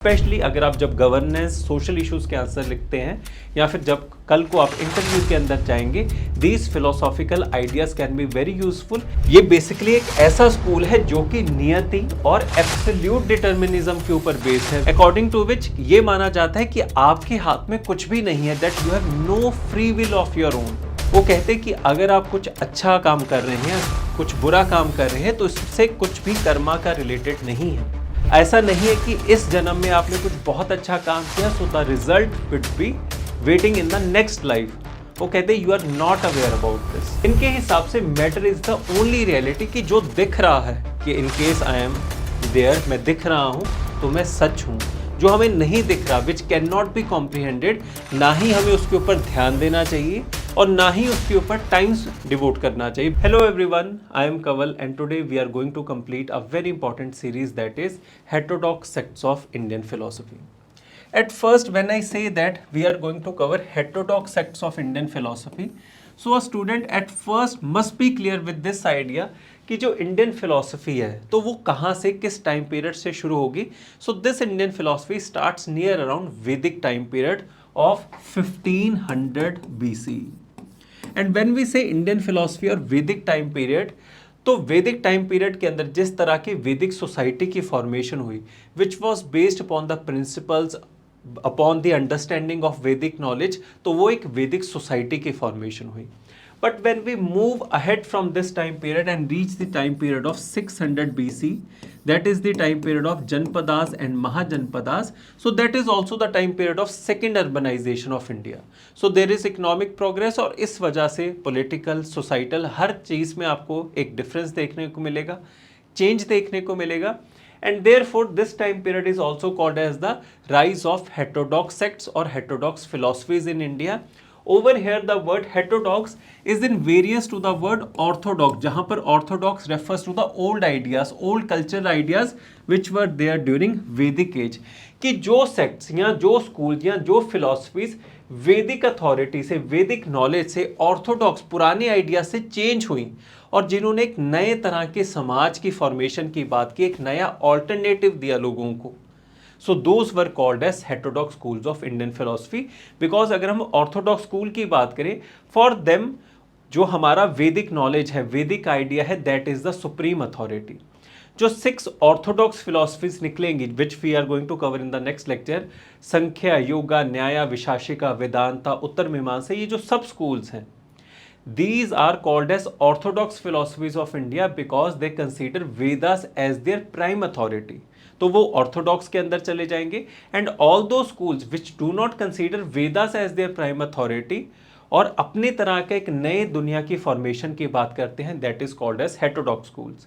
Specially अगर आप जब गवर्नेंस सोशल इश्यूज के आंसर लिखते हैं या फिर जब कल को आप इंटरव्यू के अंदर जाएंगे, these philosophical ideas can be very useful. ये बेसिकली एक ऐसा स्कूल है जो कि नियति और एब्सोल्यूट डिटर्मिनिज्म के ऊपर बेस्ड है, अकॉर्डिंग टू विच ये माना जाता है कि आपके हाथ में कुछ भी नहीं है, that you have no free will of your own. वो कहते हैं कि अगर आप कुछ अच्छा काम कर रहे हैं, कुछ बुरा काम कर रहे हैं, तो इससे कुछ भी कर्मा का रिलेटेड नहीं है। ऐसा नहीं है कि इस जन्म में आपने कुछ बहुत अच्छा काम किया so the result will be waiting in the next life. वो कहते हैं you are not aware about this. इनके हिसाब से matter is the only reality, कि जो दिख रहा है कि in case I am there, मैं दिख रहा हूँ तो मैं सच हूँ। जो हमें नहीं दिख रहा, विच कैन नॉट बी कॉम्प्रिहेंडेड, ना ही हमें उसके ऊपर ध्यान देना चाहिए और ना ही उसके ऊपर टाइम्स डिवोट करना चाहिए। Hello everyone, I am Kanwal and today we are going to complete a very important series that is heterodox sects of Indian philosophy. At first, when I say that we are going to cover heterodox sects of Indian philosophy, so a student at first must be clear with this idea कि जो Indian philosophy है तो वो कहाँ से, किस time period से शुरू होगी। So this Indian philosophy starts near around Vedic time period of 1500 BC. And when we say Indian philosophy और वैदिक टाइम पीरियड, तो वैदिक टाइम पीरियड के अंदर जिस तरह की वैदिक सोसाइटी की फॉर्मेशन हुई, which was based upon the principles, upon the understanding of वैदिक नॉलेज, तो वो एक वैदिक सोसाइटी की फॉर्मेशन हुई। But when we move ahead from this time period and reach the time period of 600 BC, that is the time period of Janpadas and Mahajanpadas. So that is also the time period of second urbanization of India. So there is economic progress और इस वजह से political, societal हर चीज़ में आपको एक difference देखने को मिलेगा, change देखने को मिलेगा। And therefore this time period is also called as the rise of heterodox sects or heterodox philosophies in India. Over here the word heterodox is in variance to the word orthodox, जहाँ पर orthodox refers to the old ideas, old cultural ideas which were there during Vedic age. कि जो sects या जो schools या जो philosophies वैदिक authority से, वैदिक नॉलेज से, ऑर्थोडॉक्स पुराने आइडिया से चेंज हुई और जिन्होंने एक नए तरह के समाज की फॉर्मेशन की बात की, एक नया ऑल्टरनेटिव दिया लोगों को। So those were called as heterodox schools of Indian philosophy. Because अगर हम ऑर्थोडॉक्स स्कूल की बात करें, फॉर देम जो हमारा वैदिक नॉलेज है, वैदिक आइडिया है, that is the supreme authority. जो 6 ऑर्थोडॉक्स फिलोसफीज निकलेंगी, which we are going to cover in the next lecture, Sankhya, yoga, न्याय, विशाशिका, वेदांता, उत्तर मीमांसा, ये जो सब स्कूल्स हैं, these are called as orthodox philosophies of India because they consider Vedas as their prime authority. तो वो ऑर्थोडॉक्स के अंदर चले जाएंगे। And all those schools which do not consider Vedas as their prime authority और अपने तरह के एक नए दुनिया की फॉर्मेशन की बात करते हैं, that is called as heterodox schools.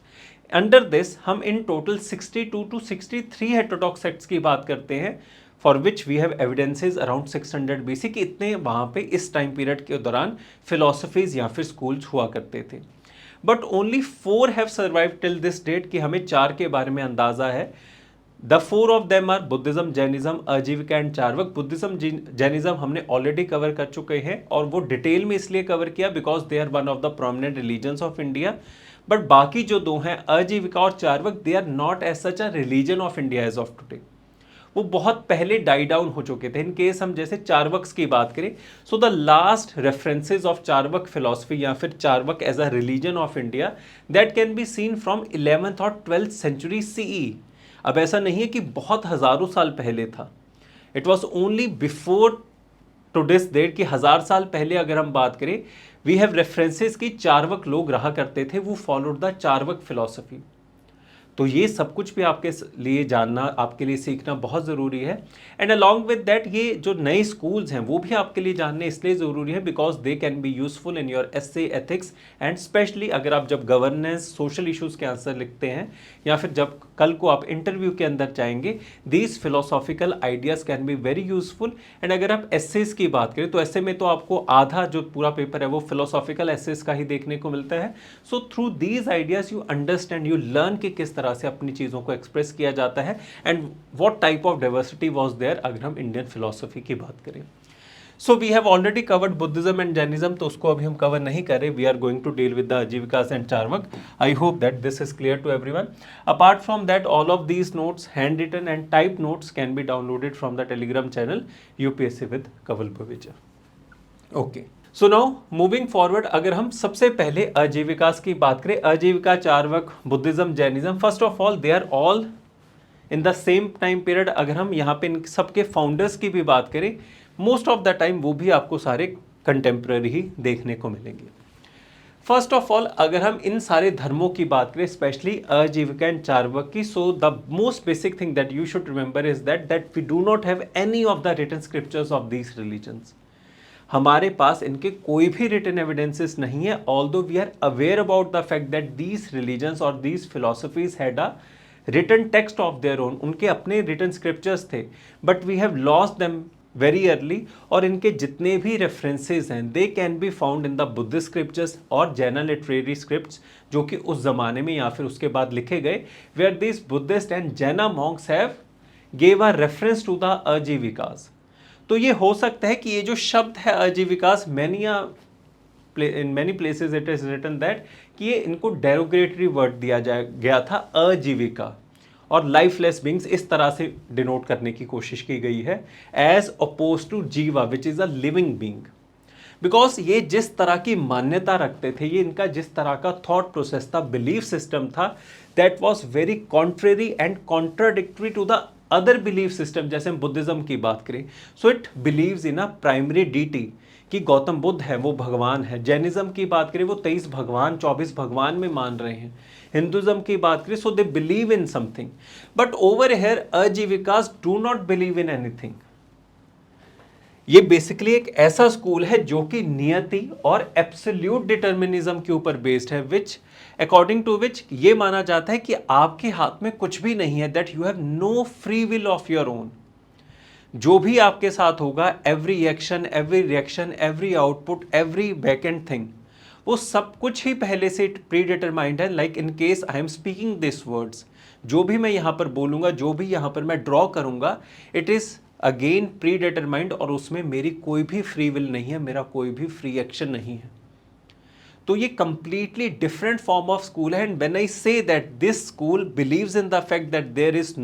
Under this हम in total 62 to 63 heterodox sects की बात करते हैं, for which we have evidences around 600 BC कि इतने वहाँ पे इस टाइम पीरियड के दौरान फिलोसफीज या फिर स्कूल्स हुआ करते थे। But only 4 have survive till this date, कि हमें 4 के बारे में अंदाजा है। The 4 of them are Buddhism, Jainism, Ajivika and Charvaka. Buddhism, Jainism हमने ऑलरेडी कवर कर चुके हैं और वो डिटेल में इसलिए कवर किया because they are one of the prominent religions of India. But बाकी जो 2 हैं, आजीविका और Charvaka, they are not as such a religion of India as of today. वो बहुत पहले डाई डाउन हो चुके थे। इन केस हम जैसे चार्वक्स की बात करें, so the last references of Charvaka philosophy या फिर Charvaka as a religion of India, that can be seen from 11th और 12th सेंचुरी CE। अब ऐसा नहीं है कि बहुत हजारों साल पहले था, it was only before to this date, कि 1000 साल पहले अगर हम बात करें, वी हैव रेफरेंसेस कि चार्वक लोग रहा करते थे, वो फॉलोड द चार्वक फिलोसफी। तो ये सब कुछ भी आपके लिए जानना, आपके लिए सीखना बहुत ज़रूरी है। एंड अलॉन्ग विद दैट ये जो नए स्कूल्स हैं वो भी आपके लिए जानने इसलिए ज़रूरी है because they can be useful in your essay, ethics and specially अगर आप जब गवर्नेंस सोशल इश्यूज़ के आंसर लिखते हैं या फिर जब कल को आप इंटरव्यू के अंदर जाएंगे, these philosophical ideas can be very useful. And अगर आप एसेस की बात करें तो ऐसे में तो आपको आधा जो पूरा पेपर है वो फिलोसॉफिकल एसेस का ही देखने को मिलता है। So through these ideas you understand, you learn कि किस तरह से अपनी चीज़ों को एक्सप्रेस किया जाता है and what type of diversity was there अगर हम इंडियन फिलोसफी की बात करें। So we have already covered Buddhism and Jainism, तो उसको अभी हम कवर नहीं कर रहे. We are going to deal with the Ajivikas and Charvaka. I hope that this is clear to everyone. Apart from that, all of these notes, handwritten and type notes, can be downloaded from the Telegram channel UPSC with Kawal Baweja. Okay, so now moving forward, अगर हम सबसे पहले आजीविकास की बात करें, Ajivika, Charvaka, Buddhism, Jainism, first of all they are all in the same time period. अगर हम यहाँ पे इन सबके फाउंडर्स की भी बात करें, मोस्ट ऑफ द टाइम वो भी आपको सारे कंटेम्प्रेरी ही देखने को मिलेंगे. फर्स्ट ऑफ ऑल, अगर हम इन सारे धर्मों की बात करें, स्पेशली आजीविका एंड चार्वाक की, so the most basic thing that you should remember is that we do not have any of the written scriptures of these religions. हमारे पास इनके कोई भी रिटन एविडेंसेस नहीं है, although we are aware about the fact that these religions और these philosophies had a written text of their own. उनके अपने रिटन स्क्रिप्चर्स थे, but we have lost them very early. और इनके जितने भी रेफरेंसेज हैं, they can be found in the Buddhist scriptures और जैना लिटरेरी स्क्रिप्ट्स, जो कि उस जमाने में या फिर उसके बाद लिखे गए, where this Buddhist and Jaina monks have gave a reference to the Ajivikas. तो ये हो सकता है कि ये जो शब्द है Ajivikas, in many places it is written that कि ये इनको डेरोगेटरी वर्ड दिया गया था, आजीविका और लाइफलेस बींग्स, इस तरह से डिनोट करने की कोशिश की गई है, एज अपोज टू जीवा which is a living being. Because ये जिस तरह की मान्यता रखते थे, ये इनका जिस तरह का थॉट प्रोसेस था, बिलीफ सिस्टम था, that was very contrary and contradictory to the other belief system. जैसे हम बुद्धिज्म की बात करें, so it believes in a primary deity, कि गौतम बुद्ध है वो भगवान है. जैनिज्म की बात करें, वो 23 भगवान 24 भगवान में मान रहे हैं. हिंदुज्म की बात करें, so they believe in something. But over here Ajivikas do not believe in anything. ये बेसिकली एक ऐसा स्कूल है जो कि नियति और एब्सोल्यूट डिटर्मिनिज्म के ऊपर बेस्ड है, विच अकॉर्डिंग टू विच ये माना जाता है कि आपके हाथ में कुछ भी नहीं है, that you have no free will of your own. जो भी आपके साथ होगा, every action, every reaction, every output, every back end thing, वो सब कुछ ही पहले से प्री डिटरमाइंड है. Like in case I am speaking this words, जो भी मैं यहाँ पर बोलूँगा, जो भी यहाँ पर मैं ड्रॉ करूँगा, it is again pre determined, और उसमें मेरी कोई भी फ्री विल नहीं है, मेरा कोई भी फ्री एक्शन नहीं है. तो ये completely different form of school है. And when I say that this school believes in the fact that there is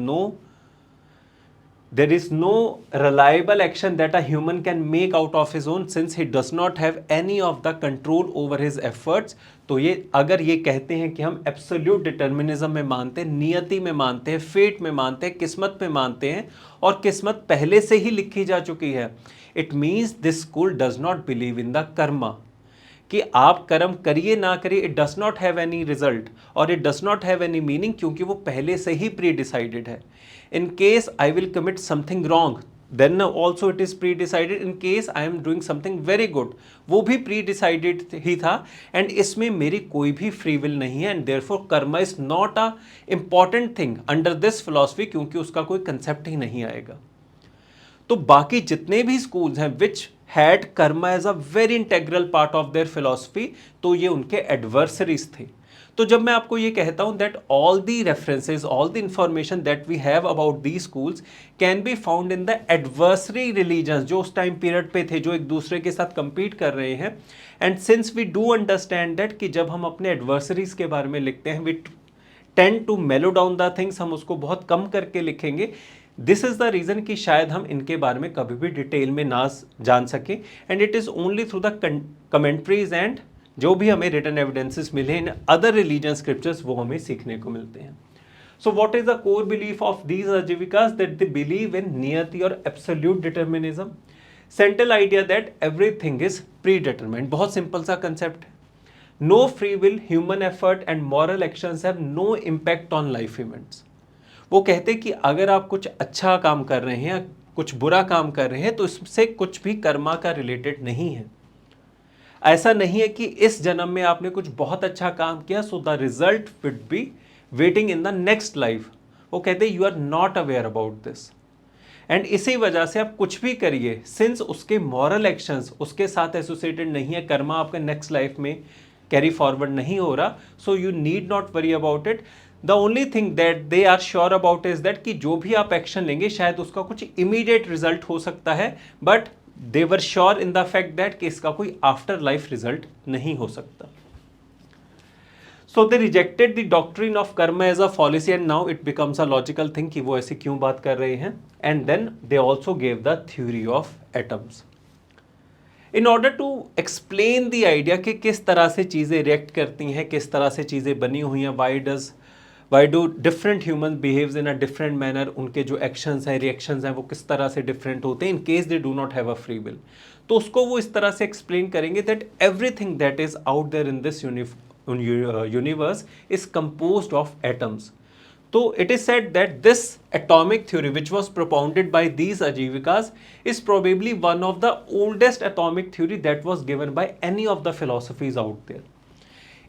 no reliable action that a human can make out of his own, since he does not have any of the control over his efforts. तो ये अगर ये कहते हैं कि हम absolute determinism में मानते हैं, नियति में मानते हैं, फेट में मानते हैं, किस्मत में मानते हैं, और किस्मत पहले से ही लिखी जा चुकी है, it means this school does not believe in the karma, कि आप कर्म करिए ना करिए, it does not have any result और it does not have any meaning, क्योंकि वो पहले से ही प्री डिसाइडेड है. In case I will commit something wrong, then also it is pre decided. In case I am doing something very good, वो भी pre decided ही था, and इसमें मेरी कोई भी फ्री विल नहीं है. And therefore Karma is not a important thing under this philosophy, क्योंकि उसका कोई कंसेप्ट ही नहीं आएगा. तो बाकी जितने भी स्कूल्स हैं which had karma as a very integral part of their philosophy, तो ये उनके एडवर्सरीज थे. तो जब मैं आपको ये कहता हूं that all the references, all the information that we have about the schools can be found in the adversary religions, जो उस टाइम पीरियड पे थे, जो एक दूसरे के साथ कंपीट कर रहे हैं. And since we do understand that कि जब हम अपने एडवर्सरीज के बारे में लिखते हैं, we tend to mellow down the things, हम उसको बहुत कम करके लिखेंगे. दिस इज द रीजन कि शायद हम इनके बारे में कभी भी डिटेल में ना जान सकें. And it is only through the commentaries and जो भी हमें रिटन एविडेंसेस मिले इन अदर रिलीजन स्क्रिप्चर्स, वो हमें सीखने को मिलते हैं. So what is the core belief of these Ajivikas, that they believe in नियति और absolute determinism. Central idea that everything is pre determined. बहुत सिंपल सा कंसेप्ट है. No free will, human effort and moral actions have no impact on life events. वो कहते कि अगर आप कुछ अच्छा काम कर रहे हैं, कुछ बुरा काम कर रहे हैं, तो इससे कुछ भी कर्मा का रिलेटेड नहीं है. ऐसा नहीं है कि इस जन्म में आपने कुछ बहुत अच्छा काम किया, so the result will be waiting in the next life. वो कहते you are not aware about this, and इसी वजह से आप कुछ भी करिए, सिंस उसके मॉरल एक्शंस उसके साथ एसोसिएटेड नहीं है, कर्मा आपका नेक्स्ट लाइफ में कैरी फॉरवर्ड नहीं हो रहा, so you need not worry about it. The only thing that they are sure about is that कि जो भी आप एक्शन लेंगे, शायद उसका कुछ इमीडिएट रिजल्ट हो सकता है, but they were sure in the fact that कि इसका कोई आफ्टर लाइफ रिजल्ट नहीं हो सकता. So they rejected the doctrine of karma as a fallacy and now it becomes a logical thing कि वो ऐसे क्यों बात कर रहे हैं. And then they also gave the theory of atoms. In order to explain the idea कि किस तरह से चीज़ें रिएक्ट करती हैं, किस तरह से चीज़ें बनी हुई हैं, why do different humans behaves in a different manner, उनके जो एक्शंस हैं, रिएक्शंस हैं, वो किस तरह से डिफरेंट होते हैं in case they do not have a free will. तो उसको वो इस तरह से एक्सप्लेन करेंगे that everything that is out there in this universe is composed of atoms. So it is said that this atomic theory which was propounded by these Ajivikas is probably one of the oldest atomic theory that was given by any of the philosophies out there.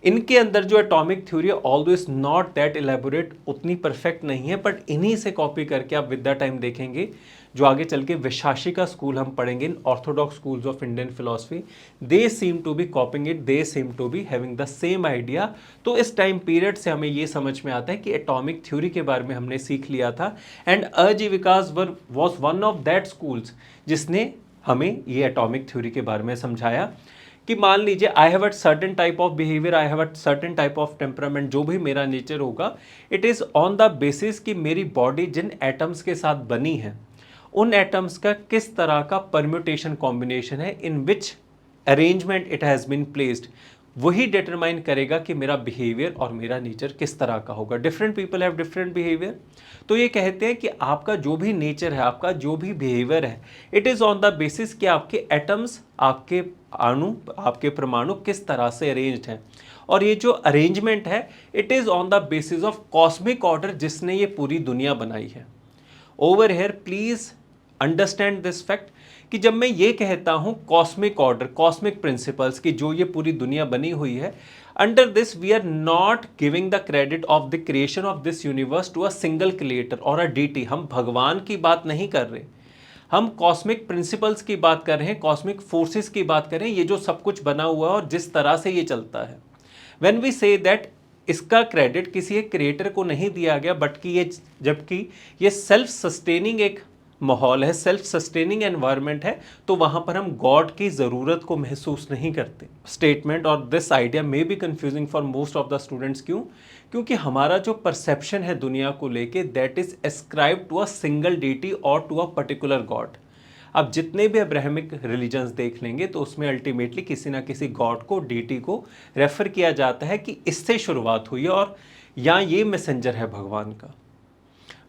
इनके अंदर जो atomic theory है although is not that elaborate, उतनी perfect नहीं है, but इन्हीं से copy करके आप विद द टाइम देखेंगे जो आगे चल के विशाशिका स्कूल हम पढ़ेंगे in orthodox schools of Indian philosophy, they seem to be coping it, they seem to be having the same idea. तो इस टाइम पीरियड से हमें ये समझ में आता है कि एटॉमिक थ्योरी के बारे में हमने सीख लिया था. And Ajivikas was one of that schools जिसने हमें ये एटॉमिक थ्योरी के बारे में समझाया कि मान लीजिए I have a certain type of behaviour, I have a certain type of temperament, जो भी मेरा नेचर होगा it is on the basis कि मेरी बॉडी जिन एटम्स के साथ बनी है उन एटम्स का किस तरह का परम्यूटेशन कॉम्बिनेशन है, in which arrangement it has been placed, वही डिटरमाइन करेगा कि मेरा बिहेवियर और मेरा नेचर किस तरह का होगा. Different people have different behaviour. तो ये कहते हैं कि आपका जो भी नेचर है, आपका जो भी बिहेवियर है, it is on the basis कि आपके एटम्स, आपके अणु, आपके परमाणु किस तरह से अरेंज्ड हैं. और ये जो अरेंजमेंट है it is on the basis of cosmic order जिसने ये पूरी दुनिया बनाई है. Over here please understand this fact कि जब मैं ये कहता हूँ कॉस्मिक ऑर्डर, कॉस्मिक प्रिंसिपल्स की जो ये पूरी दुनिया बनी हुई है, under this we are not giving the credit of the creation of this universe to a single creator और अ डीटी. हम भगवान की बात नहीं कर रहे, हम कॉस्मिक प्रिंसिपल्स की बात कर रहे हैं, कॉस्मिक फोर्सेस की बात कर रहे हैं, ये जो सब कुछ बना हुआ है और जिस तरह से ये चलता है. व्हेन वी से दैट इसका क्रेडिट किसी एक क्रिएटर को नहीं दिया गया, बट कि ये जबकि ये सेल्फ सस्टेनिंग एक माहौल है, सेल्फ सस्टेनिंग एनवायरनमेंट है, तो वहाँ पर हम गॉड की ज़रूरत को महसूस नहीं करते. स्टेटमेंट और this idea may be confusing for most of the students. क्यों? क्योंकि हमारा जो परसेप्शन है दुनिया को लेके that is ascribe to a single deity और टू अ पर्टिकुलर गॉड. अब जितने भी अब्राहमिक रिलीजन्स देख लेंगे तो उसमें अल्टीमेटली किसी ना किसी गॉड को, डीटी को रेफ़र किया जाता है कि इससे शुरुआत हुई है और या ये मैसेंजर है भगवान का.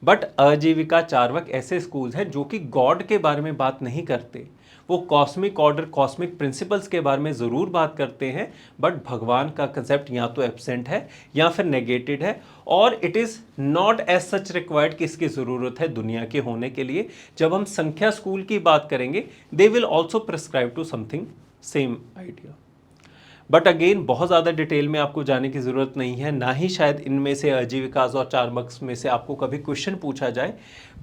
बट अजीविका चार्वक ऐसे स्कूल्स हैं जो कि गॉड के बारे में बात नहीं करते, वो कॉस्मिक ऑर्डर, कॉस्मिक प्रिंसिपल्स के बारे में ज़रूर बात करते हैं, बट भगवान का कंसेप्ट या तो एब्सेंट है या फिर नेगेटेड है, और it is not as such required कि इसकी ज़रूरत है दुनिया के होने के लिए. जब हम संख्या स्कूल की बात करेंगे they will also prescribe to something same idea. But again बहुत ज़्यादा डिटेल में आपको जाने की ज़रूरत नहीं है, ना ही शायद इनमें से अजीविकास और चार्वक्स में से आपको कभी क्वेश्चन पूछा जाए.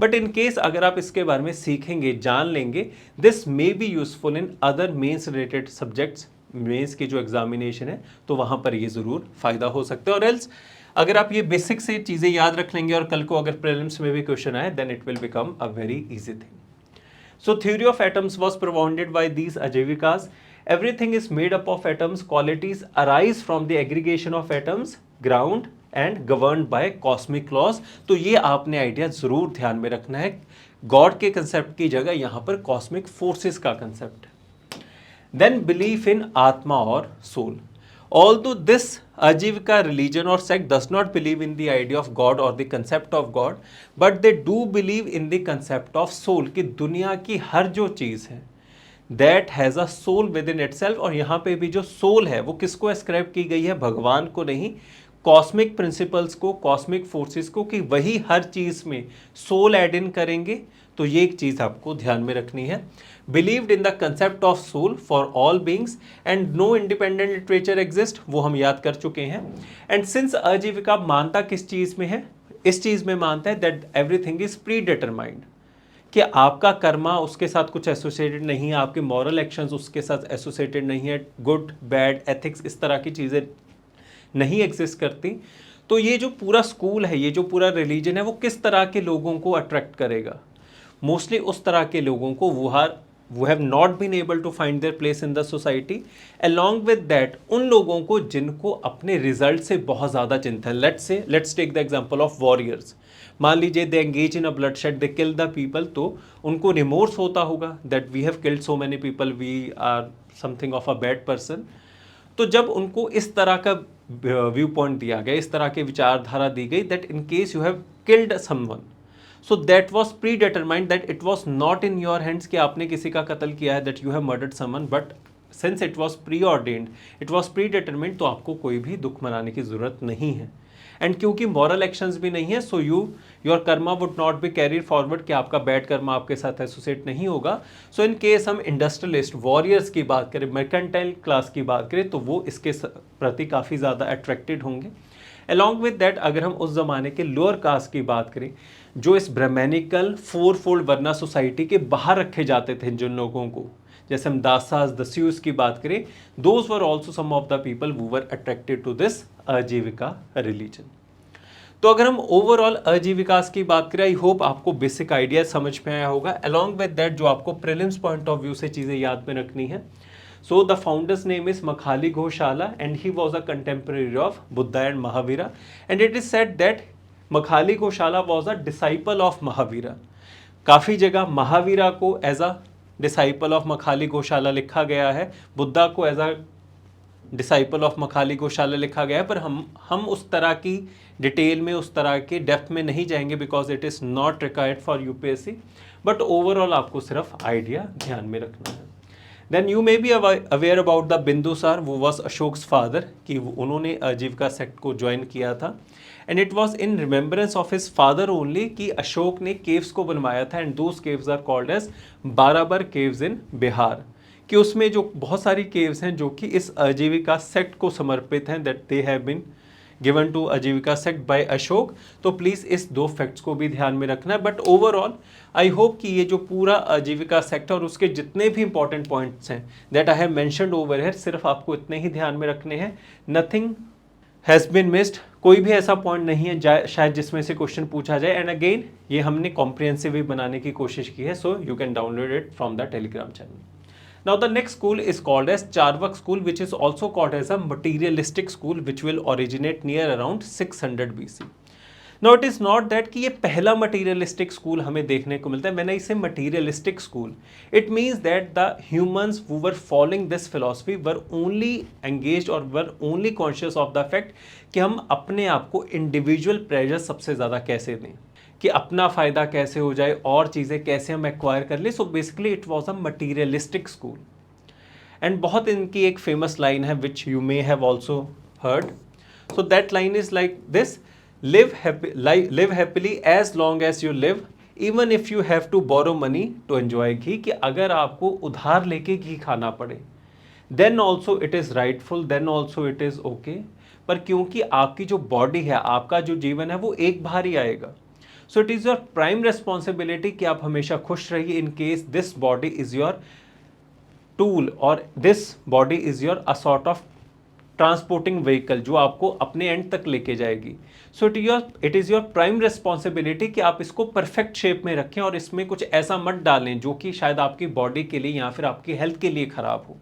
बट इन केस अगर आप इसके बारे में सीखेंगे, जान लेंगे, this may be useful in other mains related subjects. Mains की जो एग्जामिनेशन है तो वहाँ पर ये ज़रूर फ़ायदा हो सकता है. और एल्स अगर आप ये बेसिक से चीज़ें याद रख लेंगे और कल को अगर प्रीलिम्स में भी क्वेश्चन आए then it will become a very easy thing. So theory of atoms was propounded by these Ajivikas. Everything is made up of atoms. Qualities arise from the aggregation of atoms, ground and governed by cosmic laws. तो ये आपने idea ज़रूर ध्यान में रखना है. God के concept की जगह यहाँ पर कॉस्मिक फोर्सेस का कंसेप्ट है. देन बिलीफ इन आत्मा और soul. Although this Ajivika religion or sect does not believe in the idea of God or the concept of God, but they do believe in the concept of soul कि दुनिया की हर जो चीज़ है that has a soul within itself. और यहाँ पे भी जो soul है वो किसको ascribe की गई है? भगवान को नहीं, कॉस्मिक प्रिंसिपल्स को, कॉस्मिक फोर्सेस को, कि वही हर चीज़ में सोल ऐड इन करेंगे. तो ये एक चीज़ आपको ध्यान में रखनी है. Believed in the concept of soul for all beings and no independent literature exist, वो हम याद कर चुके हैं. एंड सिंस अजीविका मानता किस चीज़ में है? इस चीज़ में मानता है that everything is pre determined, कि आपका कर्मा उसके साथ कुछ एसोसिएटेड नहीं है, आपके मॉरल एक्शंस उसके साथ एसोसिएटेड नहीं है, गुड बैड एथिक्स इस तरह की चीज़ें नहीं एग्जिस्ट करती. तो ये जो पूरा स्कूल है, ये जो पूरा रिलीजन है, वो किस तरह के लोगों को अट्रैक्ट करेगा? मोस्टली उस तरह के लोगों को वो are who have not been able to find their place in the society. Along with that, उन लोगों को जिनको अपने रिजल्ट से बहुत ज़्यादा चिंता है, let's take the example of warriors. मान लीजिए they engage in a bloodshed, they kill the people, तो उनको रिमोर्स होता होगा that we have killed so many people, we are something of a bad person. तो जब उनको इस तरह का व्यू पॉइंट दिया गया, इस तरह की विचारधारा दी गई that in case you have killed someone, so that was pre determined, that it was not in your hands कि आपने किसी का कत्ल किया है, that you have murdered someone, but since it was pre ordained, it was pre determined, तो आपको कोई भी दुख मनाने की जरूरत नहीं है. एंड क्योंकि मॉरल एक्शंस भी नहीं है, so your Karma would not be carried forward, कि आपका बैड कर्मा आपके साथ एसोसिएट नहीं होगा. सो इन केस हम इंडस्ट्रियलिस्ट वॉरियर्स की बात करें, मर्केंटाइल क्लास की बात करें, तो वो इसके प्रति काफ़ी ज़्यादा अट्रैक्टेड होंगे. अलॉन्ग विद दैट, अगर हम उस ज़माने के लोअर कास्ट की बात करें, जो इस ब्राह्मणिकल फोर फोल्ड वर्ना सोसाइटी के बाहर रखे जाते थे जिन लोगों को, जैसे हम दासास दस्यूस की बात करें, those were also some of the people who were attracted to this Ajivika religion. तो अगर हम ओवरऑल आजीविकास की बात करें, आई होप आपको बेसिक आइडिया समझ में आया होगा. अलॉन्ग विद दैट, जो आपको प्रीलिम्स पॉइंट ऑफ व्यू से चीज़ें याद में रखनी है, so the founder's name is Makkhali Ghoshala and he was a contemporary of Buddha and Mahavira, and it is said that Makkhali Ghoshala was a disciple of Mahavira. काफ़ी जगह महावीरा को as a disciple of Makkhali Ghoshala लिखा गया है, बुद्धा को as a disciple of Makkhali Ghoshala लिखा गया है, पर हम उस तरह की डिटेल में, उस तरह के डेप्थ में नहीं जाएंगे because it is not required for UPSC. But overall आपको सिर्फ आइडिया ध्यान में रखना है. Then you may be aware about the Bindusara, वो वॉज अशोक्स फादर, कि उन्होंने आजीविका सेक्ट को ज्वाइन किया था. And it was in remembrance of his father only, कि अशोक ने केव्स को बनवाया था, and those caves are called as Barabar caves in Bihar, कि उसमें जो बहुत सारी केव्स हैं जो कि इस आजीविका सेक्ट को समर्पित हैं, that they have been given to Ajivika sect by Ashoka. तो प्लीज़ इस दो फैक्ट्स को भी ध्यान में रखना है. बट ओवरऑल आई होप कि ये जो पूरा आजीविका सेक्ट और उसके जितने भी इंपॉर्टेंट पॉइंट्स हैं that I have mentioned over here, सिर्फ आपको इतने ही ध्यान में रखने हैं. नथिंग हैज़ बिन मिस्ड, कोई भी ऐसा पॉइंट नहीं है शायद जिसमें से क्वेश्चन पूछा जाए. एंड अगेन ये हमने कॉम्प्रिहेंसिव भी बनाने की कोशिश की है, so you can download it from the Telegram channel. Now the next school is called as Charvak school, which is also called as a materialistic school, which will originate near around 600 BC. Now it is not that कि ये पहला materialistic school हमें देखने को मिलता है. मैंने इसे materialistic school, it means that the humans who were following this philosophy were only engaged or were only conscious of the fact कि हम अपने आप को individual pleasure सबसे ज़्यादा कैसे दें, कि अपना फ़ायदा कैसे हो जाए और चीज़ें कैसे हम एक्वायर कर लें. So basically it was a materialistic school. And बहुत इनकी एक फेमस लाइन है which you may have also heard. So that line is like this: live happily as long as you live, even if you have to borrow money to enjoy ghee. कि अगर आपको उधार लेके घी खाना पड़े then also it is rightful, then also it is okay. पर क्योंकि आपकी जो बॉडी है, आपका जो जीवन है, वो एक बार ही आएगा. So it is your prime responsibility कि आप हमेशा खुश रहिए. In case this body is your tool और this body is your a sort of transporting vehicle जो आपको अपने एंड तक लेके जाएगी. So it is your prime responsibility कि आप इसको परफेक्ट शेप में रखें और इसमें कुछ ऐसा मत डालें जो कि शायद आपकी बॉडी के लिए या फिर आपकी हेल्थ के लिए ख़राब हो.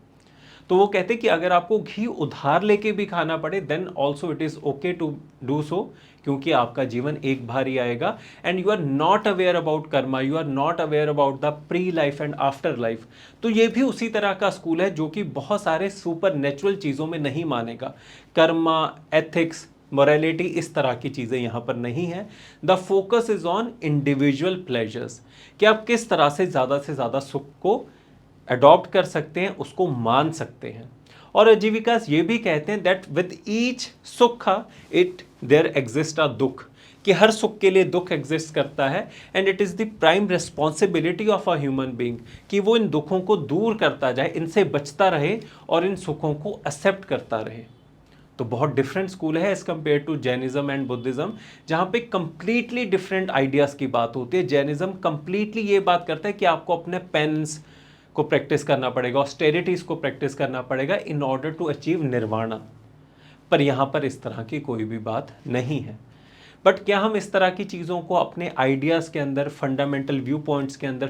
तो वो कहते कि अगर आपको घी उधार लेके भी खाना पड़े then also it is okay to do so, क्योंकि आपका जीवन एक बार ही आएगा. And you are not aware about karma, you are not aware about the pre life and afterlife. तो ये भी उसी तरह का स्कूल है जो कि बहुत सारे सुपर नेचुरल चीज़ों में नहीं मानेगा. कर्मा, एथिक्स, मोरालिटी, इस तरह की चीज़ें यहाँ पर नहीं है. The focus is on individual pleasures, कि आप किस तरह से ज़्यादा सुख को अडॉप्ट कर सकते हैं, उसको मान सकते हैं. और आजीविका ये भी कहते हैं दैट विद ईच सुख इट देयर एग्जिस्ट अ दुख, कि हर सुख के लिए दुख एग्जिस्ट करता है. And it is the prime responsibility of a human being कि वो इन दुखों को दूर करता जाए, इनसे बचता रहे और इन सुखों को एक्सेप्ट करता रहे. तो बहुत डिफरेंट स्कूल है as compare to Jainism and Buddhism, जहाँ पे कम्प्लीटली डिफरेंट आइडियाज़ की बात होती है. जैनिज़्म कम्प्लीटली ये बात करता है कि आपको अपने पेंस को प्रैक्टिस करना पड़ेगा, ऑस्टेरिटीज़ को प्रैक्टिस करना पड़ेगा इन ऑर्डर टू अचीव निर्वाणा. पर यहाँ पर इस तरह की कोई भी बात नहीं है. बट क्या हम इस तरह की चीज़ों को अपने आइडियाज़ के अंदर, फंडामेंटल व्यू पॉइंट्स के अंदर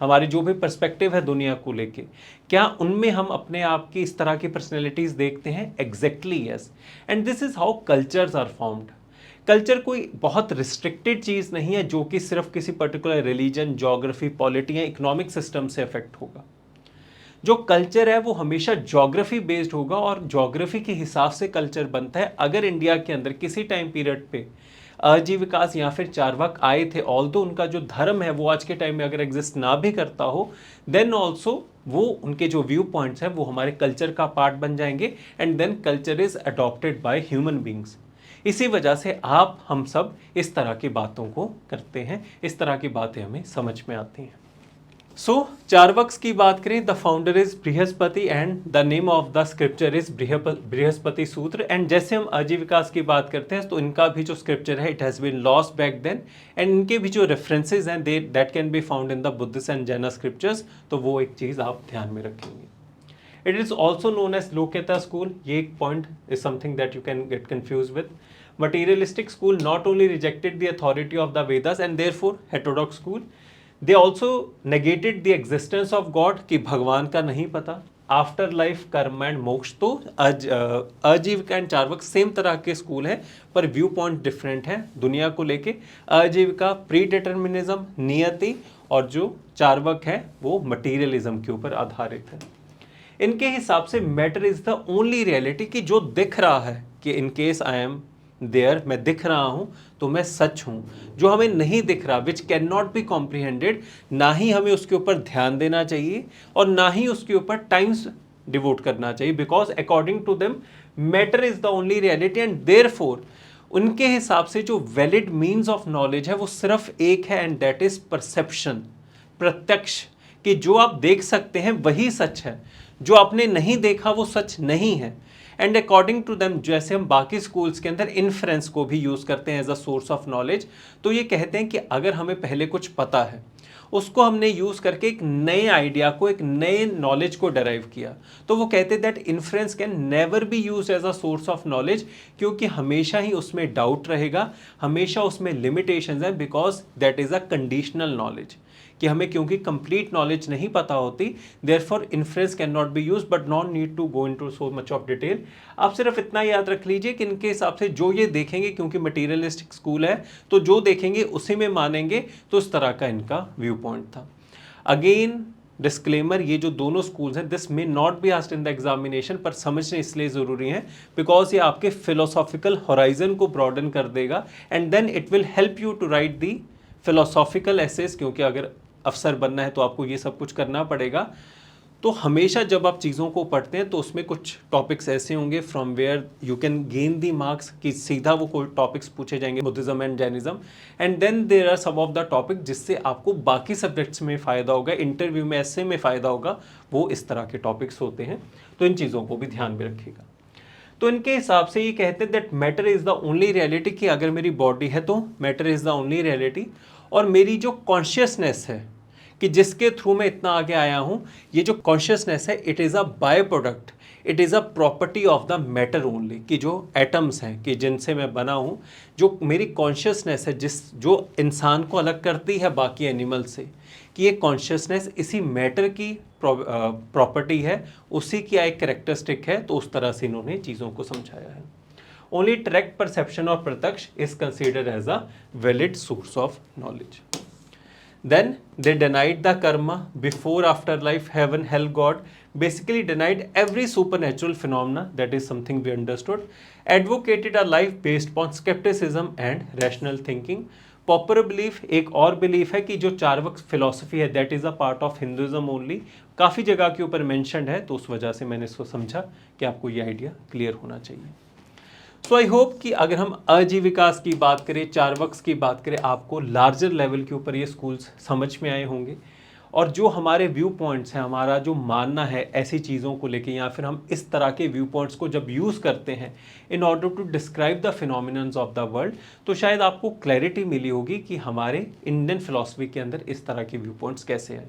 हमारे जो भी पर्सपेक्टिव है दुनिया को लेके, क्या उनमें हम अपने आप की इस तरह की पर्सनैलिटीज देखते हैं? Exactly yes. And this is how cultures are formed. Culture कोई बहुत रिस्ट्रिक्टेड चीज़ नहीं है जो कि सिर्फ किसी पर्टिकुलर रिलीजन, ज्योग्राफी, पॉलिटी या इकोनॉमिक सिस्टम से अफेक्ट होगा। जो कल्चर है वो हमेशा ज्योग्राफी बेस्ड होगा और ज्योग्राफी के हिसाब से कल्चर बनता है। अगर इंडिया के अंदर किसी टाइम पीरियड पे आजीविकास या फिर चारवाक आए थे, ऑल्दो उनका जो धर्म है वो आज के टाइम में अगर एग्जिस्ट ना भी करता हो, देन ऑल्सो वो उनके जो व्यू पॉइंट्स हैं वो हमारे कल्चर का पार्ट बन जाएंगे and then culture is adopted by human beings. इसी वजह से आप हम सब इस तरह की बातों को करते हैं, इस तरह की बातें हमें समझ में आती हैं। सो चारवक्स की बात करें, the founder is Brihaspati and the name of the scripture is Brihaspati सूत्र। एंड जैसे हम आजीविकास की बात करते हैं तो इनका भी जो स्क्रिप्चर है it has been lost back then, and इनके भी जो रेफरेंसेज हैं that can be found in the Buddhist and Jain scriptures. तो वो एक चीज़ आप ध्यान में रखेंगे। It is also known as Lokayata school. ये एक point is something that you can get confuse with. Materialistic school not only rejected the authority of the Vedas and therefore heterodox school, they also negated the existence of God कि भगवान का नहीं पता, after life, कर्म and मोक्ष। तो आजीविका and Charvaka same तरह के स्कूल हैं पर व्यू पॉइंट डिफरेंट है दुनिया को लेके। आजीविका प्री डिटर्मिनिज्म, नियति, और जो चारवाक है वो मटीरियलिज्म के ऊपर आधारित है। इनके हिसाब से matter is the only reality कि जो दिख रहा है कि in case I am there, मैं दिख रहा हूँ तो मैं सच हूँ। जो हमें नहीं दिख रहा, which can not B comprehended, ना ही हमें उसके ऊपर ध्यान देना चाहिए और ना ही उसके ऊपर टाइम्स डिवोट करना चाहिए, because according to them matter is the only reality and therefore उनके हिसाब से जो वैलिड मीन्स ऑफ नॉलेज है वो सिर्फ एक है एंड दैट इज परसेप्शन, प्रत्यक्ष, कि जो आप देख सकते हैं वही सच है, जो आपने नहीं देखा वो सच नहीं है। एंड अकॉर्डिंग टू देम, जैसे हम बाकी स्कूल्स के अंदर इन्फ्रेंस को भी यूज़ करते हैं as a source of knowledge, तो ये कहते हैं कि अगर हमें पहले कुछ पता है उसको हमने यूज़ करके एक नए आइडिया को, एक नए नॉलेज को डराइव किया, तो वो कहते हैं that inference can never be use as a source of knowledge, क्योंकि हमेशा ही उसमें डाउट रहेगा, हमेशा उसमें लिमिटेशंस हैं, because that is a conditional knowledge, कि हमें क्योंकि कंप्लीट नॉलेज नहीं पता होती, therefore inference can not be use, but not need to go into so much of detail. आप सिर्फ इतना याद रख लीजिए कि इनके हिसाब से जो ये देखेंगे, क्योंकि मटीरियलिस्टिक स्कूल है तो जो देखेंगे उसी में मानेंगे, तो इस तरह का इनका व्यू पॉइंट था। अगेन डिस्क्लेमर, ये जो दोनों स्कूल्स हैं this may not be asked in the examination, पर समझने इसलिए ज़रूरी है बिकॉज ये आपके फिलोसॉफिकल होराइजन को ब्रॉडन कर देगा and then it will help you to write the philosophical essays, क्योंकि अगर अफसर बनना है तो आपको ये सब कुछ करना पड़ेगा। तो हमेशा जब आप चीज़ों को पढ़ते हैं तो उसमें कुछ टॉपिक्स ऐसे होंगे from where you can gain the marks, कि सीधा वो कोई टॉपिक्स पूछे जाएंगे Buddhism and Jainism, and then there are some of the topic जिससे आपको बाकी सब्जेक्ट्स में फ़ायदा होगा, इंटरव्यू में ऐसे में फ़ायदा होगा, वो इस तरह के टॉपिक्स होते हैं। तो इन चीज़ों को भी ध्यान में रखिएगा। तो इनके हिसाब से ये कहते हैं that matter is the only reality, कि अगर मेरी बॉडी है तो matter is the only reality, और मेरी जो कॉन्शियसनेस है कि जिसके थ्रू मैं इतना आगे आया हूँ, ये जो कॉन्शियसनेस है it is a by product, it is a property of the matter only, कि जो एटम्स हैं कि जिनसे मैं बना हूँ, जो मेरी कॉन्शियसनेस है जो इंसान को अलग करती है बाकी एनिमल से, कि ये कॉन्शियसनेस इसी मैटर की प्रॉपर्टी है, उसी की एक कैरेक्टरिस्टिक है। तो उस तरह से इन्होंने चीज़ों को समझाया है। ओनली डायरेक्ट परसेप्शन और प्रत्यक्ष is considered as a valid source of knowledge. Then they denied the karma, before, afterlife, heaven, hell, God, basically denied every supernatural phenomena, that is something we understood, advocated a life based upon skepticism and rational thinking. Popular belief, एक और belief है कि जो Charvaka philosophy है that is a part of Hinduism only, काफ़ी जगह के ऊपर mentioned है, तो उस वजह से मैंने इसको समझा कि आपको ये आइडिया क्लियर होना चाहिए। सो आई होप कि अगर हम आजीविकास की बात करें, चारवाक्स की बात करें, आपको लार्जर लेवल के ऊपर ये स्कूल्स समझ में आए होंगे, और जो हमारे व्यू पॉइंट्स हैं, हमारा जो मानना है ऐसी चीज़ों को लेके, या फिर हम इस तरह के व्यू पॉइंट्स को जब यूज़ करते हैं in order to describe the phenomenons of the world, तो शायद आपको क्लैरिटी मिली होगी कि हमारे इंडियन फिलॉसफी के अंदर इस तरह के व्यू पॉइंट्स कैसे आए।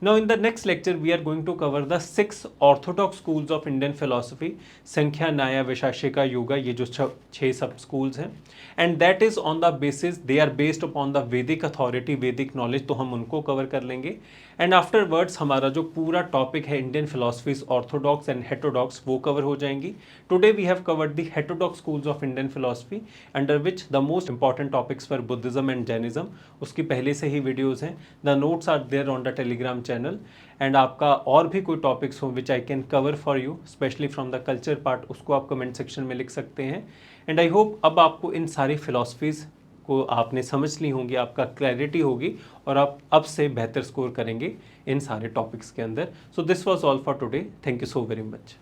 Now in the next lecture we are going to cover the 6 orthodox schools of Indian philosophy, Sankhya, Nyaya, Vaisheshika, Yoga, ये जो 6 सब schools हैं, and that is on the basis they are based upon the Vedic authority, Vedic knowledge, तो हम उनको cover कर लेंगे. And afterwards हमारा जो पूरा topic है Indian philosophies orthodox and heterodox वो cover हो जाएंगी. Today we have covered the heterodox schools of Indian philosophy, under which the most important topics were Buddhism and Jainism. उसकी पहले से ही videos हैं. The notes are there on the Telegram channel. And आपका और भी कोई topics हो which I can cover for you, especially from the culture part, उसको आप comment section में लिख सकते हैं. And I hope अब आपको इन सारी philosophies को आपने समझ ली होंगी, आपका क्लैरिटी होगी और आप अब से बेहतर स्कोर करेंगे इन सारे टॉपिक्स के अंदर. So this was all for today. Thank you so very much.